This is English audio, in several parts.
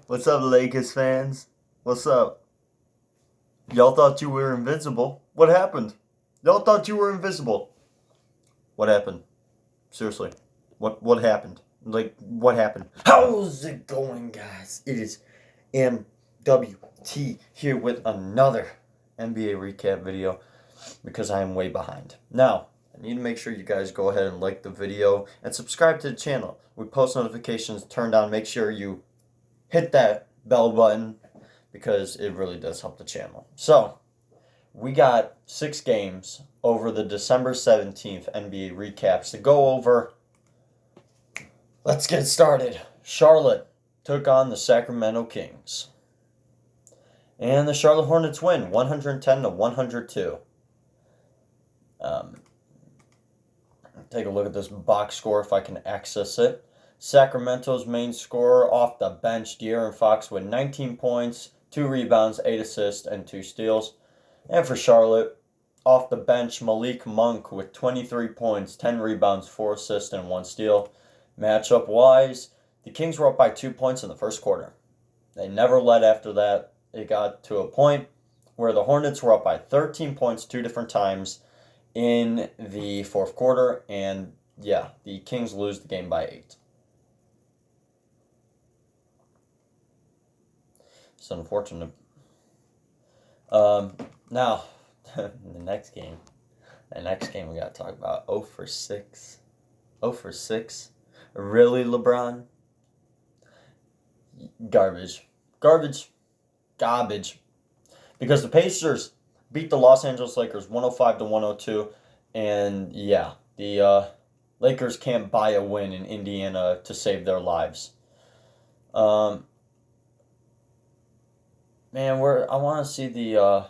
What's up, Lakers fans? What's up? Y'all thought you were invincible. What happened? Y'all thought you were invisible. What happened? Seriously. What happened? What happened? How's it going, guys? It is MWT here with another NBA recap video because I am way behind. Now, I need to make sure you guys go ahead and like the video and subscribe to the channel. With post notifications turned on, make sure you hit that bell button because it really does help the channel. So, we got 6 games over the December 17th NBA recaps to go over. Let's get started. Charlotte took on the Sacramento Kings. And the Charlotte Hornets win 110-102. Take a look at this box score if I can access it. Sacramento's main scorer off the bench, De'Aaron Fox, with 19 points, 2 rebounds, 8 assists, and 2 steals. And for Charlotte, off the bench, Malik Monk with 23 points, 10 rebounds, 4 assists, and 1 steal. Matchup-wise, the Kings were up by 2 points in the first quarter. They never led after that. It got to a point where the Hornets were up by 13 points 2 different times in the fourth quarter. And, yeah, the Kings lose the game by 8. It's unfortunate. Now, the next game we got to talk about 0 for 6. 0 for 6. Really, LeBron? Garbage. Because the Pacers beat the Los Angeles Lakers 105-102. And, yeah, the Lakers can't buy a win in Indiana to save their lives. Man, I want to see the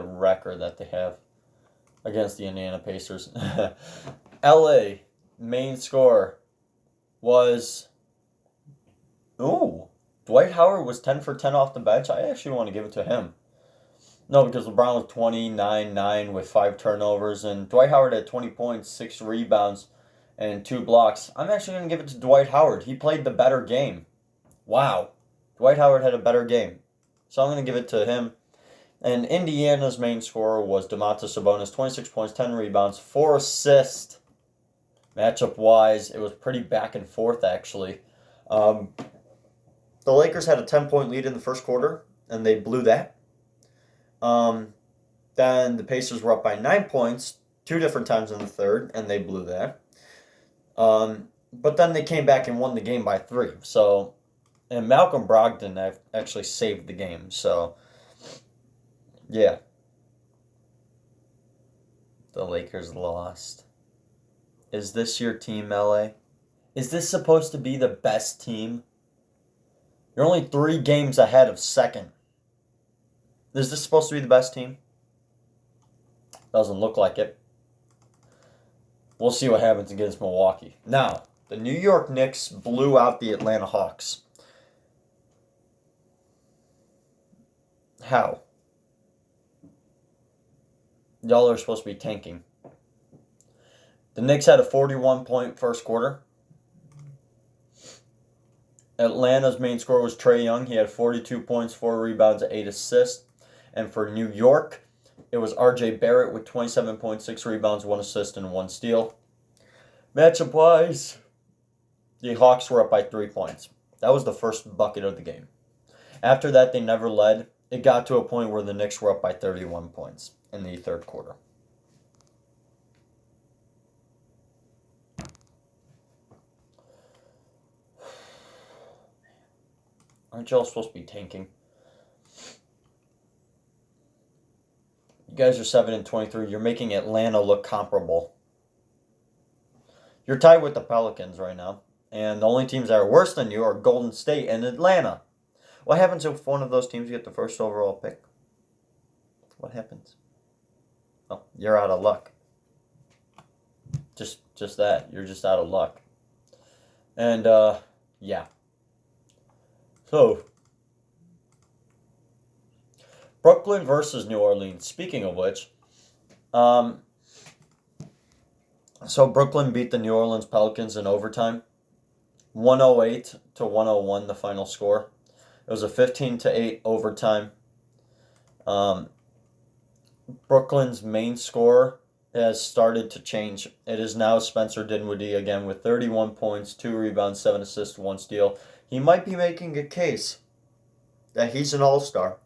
record that they have against the Indiana Pacers. LA main scorer was Dwight Howard was 10 for 10 off the bench. I actually want to give it to him. No, because LeBron was 29-9 with 5 turnovers, and Dwight Howard had 20 points, 6 rebounds, and 2 blocks. I'm actually going to give it to Dwight Howard. He played the better game. Wow. Dwight Howard had a better game. So I'm going to give it to him. And Indiana's main scorer was Domantas Sabonis, 26 points, 10 rebounds, 4 assists. Matchup-wise, it was pretty back and forth, actually. The Lakers had a 10-point lead in the first quarter, and they blew that. Then the Pacers were up by 9 points 2 different times in the third, and they blew that. But then they came back and won the game by 3. And Malcolm Brogdon actually saved the game. So, yeah. The Lakers lost. Is this your team, LA? Is this supposed to be the best team? You're only 3 games ahead of second. Is this supposed to be the best team? Doesn't look like it. We'll see what happens against Milwaukee. Now, the New York Knicks blew out the Atlanta Hawks. How? Y'all are supposed to be tanking. The Knicks had a 41-point first quarter. Atlanta's main scorer was Trae Young. He had 42 points, 4 rebounds, 8 assists. And for New York, it was R.J. Barrett with 27 points, 6 rebounds, 1 assist, and 1 steal. Matchup-wise, the Hawks were up by 3 points. That was the first bucket of the game. After that, they never led. It got to a point where the Knicks were up by 31 points in the third quarter. Aren't y'all supposed to be tanking? You guys are 7-23. You're making Atlanta look comparable. You're tied with the Pelicans right now. And the only teams that are worse than you are Golden State and Atlanta. What happens if one of those teams get the first overall pick? What happens? Oh, you're out of luck. Just that. You're just out of luck. And, yeah. So, Brooklyn versus New Orleans. Speaking of which, so Brooklyn beat the New Orleans Pelicans in overtime. 108 to 101, the final score. It was a 15-8 overtime. Brooklyn's main scorer has started to change. It is now Spencer Dinwiddie again with 31 points, 2 rebounds, 7 assists, 1 steal. He might be making a case that he's an all-star.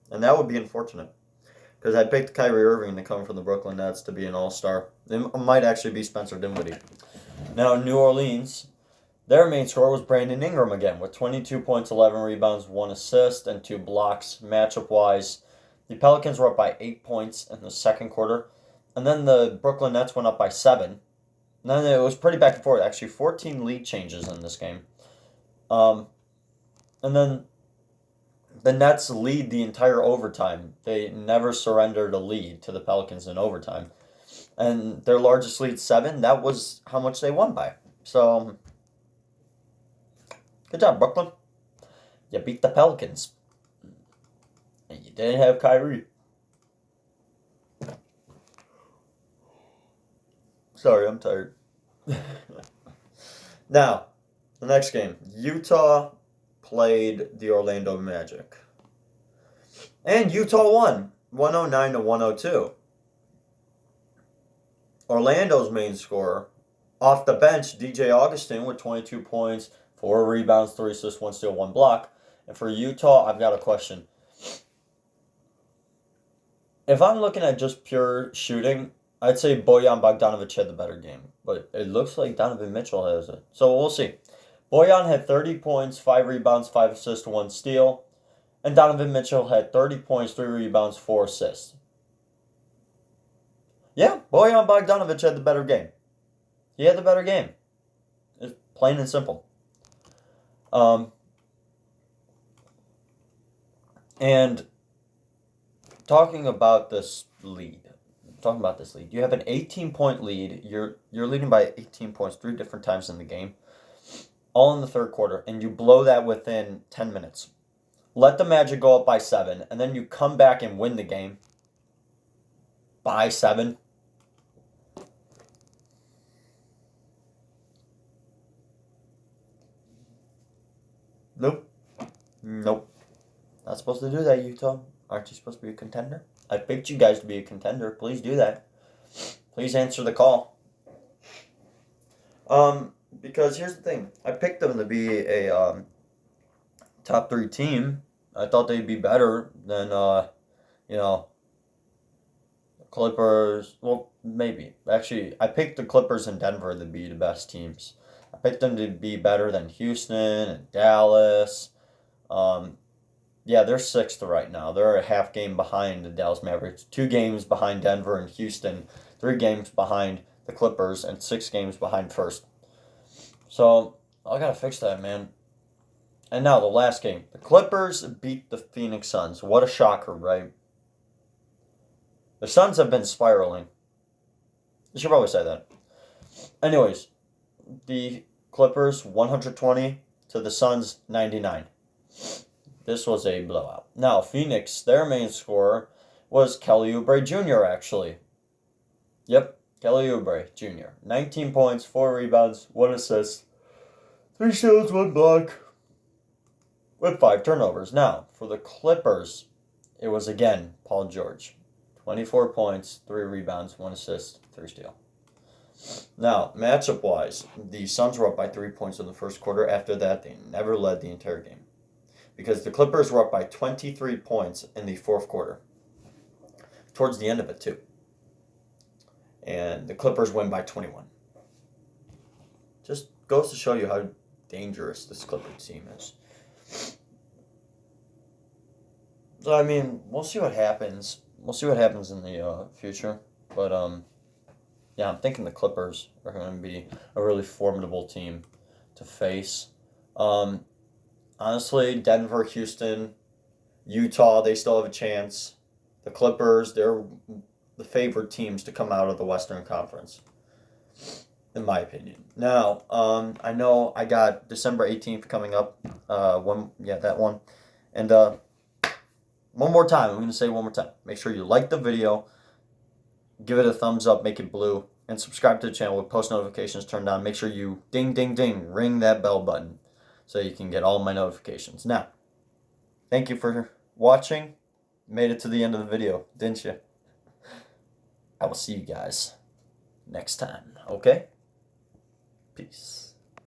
And that would be unfortunate. Because I picked Kyrie Irving to come from the Brooklyn Nets to be an all-star. It might actually be Spencer Dinwiddie. Now, New Orleans, their main scorer was Brandon Ingram again with 22 points, 11 rebounds, 1 assist, and 2 blocks. Matchup-wise, the Pelicans were up by 8 points in the second quarter. And then the Brooklyn Nets went up by 7. And then it was pretty back and forth. Actually, 14 lead changes in this game. And then the Nets lead the entire overtime. They never surrendered a lead to the Pelicans in overtime. And their largest lead, 7, that was how much they won by. So, good job, Brooklyn. You beat the Pelicans. And you didn't have Kyrie. Sorry, I'm tired. Now, the next game. Utah played the Orlando Magic. And Utah won, 109 to 102. Orlando's main scorer, off the bench, DJ Augustin with 22 points, 4 rebounds, 3 assists, 1 steal, 1 block. And for Utah, I've got a question. If I'm looking at just pure shooting, I'd say Bojan Bogdanovic had the better game. But it looks like Donovan Mitchell has it. So we'll see. Bojan had 30 points, 5 rebounds, 5 assists, 1 steal. And Donovan Mitchell had 30 points, 3 rebounds, 4 assists. Yeah, Bojan Bogdanovic had the better game. He had the better game. It's plain and simple. And talking about this lead. You have an 18-point lead. You're leading by 18 points 3 different times in the game. All in the third quarter. And you blow that within 10 minutes. Let the Magic go up by 7. And then you come back and win the game by 7. Nope. Not supposed to do that, Utah. Aren't you supposed to be a contender? I picked you guys to be a contender. Please do that. Please answer the call. Because here's the thing. I picked them to be a top 3 team. I thought they'd be better than, Clippers. Well, maybe. Actually, I picked the Clippers and Denver to be the best teams. I picked them to be better than Houston and Dallas. Yeah, they're 6th right now. They're a half game behind the Dallas Mavericks, 2 games behind Denver and Houston, 3 games behind the Clippers, and 6 games behind first. So, I gotta fix that, man. And now, the last game. The Clippers beat the Phoenix Suns. What a shocker, right? The Suns have been spiraling. I should probably say that. Anyways, the Clippers 120 to the Suns 99. This was a blowout. Now, Phoenix, their main scorer was Kelly Oubre Jr., actually. Yep, Kelly Oubre Jr. 19 points, 4 rebounds, 1 assist, 3 steals, 1 block, with 5 turnovers. Now, for the Clippers, it was again Paul George. 24 points, 3 rebounds, 1 assist, 3 steals. Now, matchup-wise, the Suns were up by 3 points in the first quarter. After that, they never led the entire game. Because the Clippers were up by 23 points in the fourth quarter. Towards the end of it, too. And the Clippers win by 21. Just goes to show you how dangerous this Clippers team is. So, I mean, we'll see what happens. We'll see what happens in the future. But, yeah, I'm thinking the Clippers are going to be a really formidable team to face. Honestly, Denver, Houston, Utah, they still have a chance. The Clippers, they're the favored teams to come out of the Western Conference, in my opinion. Now, I know I got December 18th coming up. That one. And one more time, I'm going to say one more time. Make sure you like the video, give it a thumbs up, make it blue, and subscribe to the channel with post notifications turned on. Make sure you ding, ding, ding, ring that bell button so you can get all my notifications. Now, thank you for watching. Made it to the end of the video, didn't you? I will see you guys next time, okay? Peace.